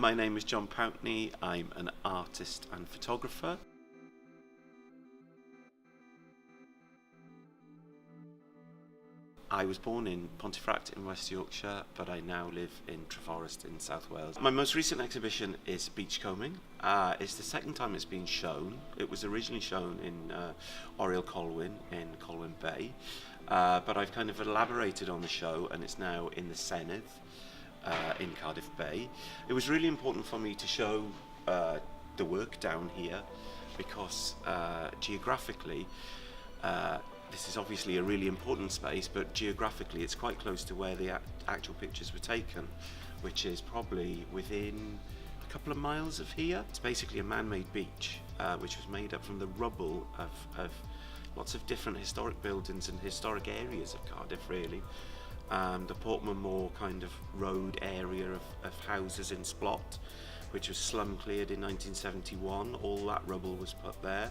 My name is Jon Pountney. I'm an artist and photographer. I was born in Pontefract in West Yorkshire, but I now live in Treforest in South Wales. My most recent exhibition is Beachcombing. It's the second time it's been shown. It was originally shown in Oriel in Colwyn Bay, but I've kind of elaborated on the show and it's now in the Senedd in Cardiff Bay. It was really important for me to show the work down here because geographically this is obviously a really important space, but geographically it's quite close to where the actual pictures were taken, which is probably within a couple of miles of here. It's basically a man-made beach, which was made up from the rubble of lots of different historic buildings and historic areas of Cardiff, really. The Portman Moor kind of road area of houses in Splot, which was slum cleared in 1971, all that rubble was put there.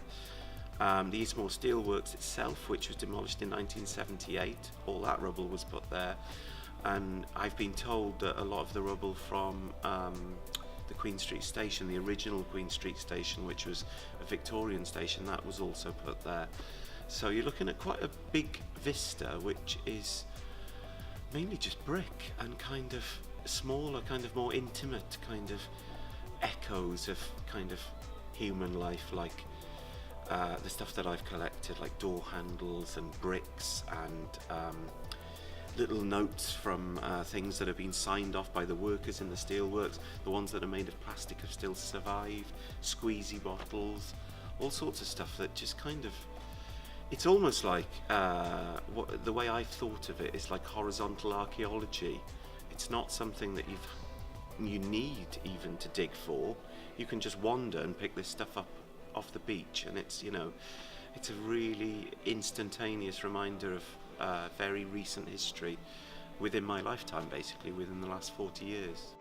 The Eastmoor Steelworks itself, which was demolished in 1978, all that rubble was put there. And I've been told that a lot of the rubble from the Queen Street station, the original Queen Street station, which was a Victorian station, that was also put there. So you're looking at quite a big vista, which is mainly just brick and kind of smaller, kind of more intimate kind of echoes of kind of human life, like the stuff that I've collected, like door handles and bricks and little notes from things that have been signed off by the workers in the steelworks. The ones that are made of plastic have still survived, squeezy bottles, all sorts of stuff that just kind of, it's almost like, the way I've thought of it is like horizontal archaeology. It's not something that you need even to dig for. You can just wander and pick this stuff up off the beach, and it's, you know, it's a really instantaneous reminder of very recent history within my lifetime, basically within the last 40 years.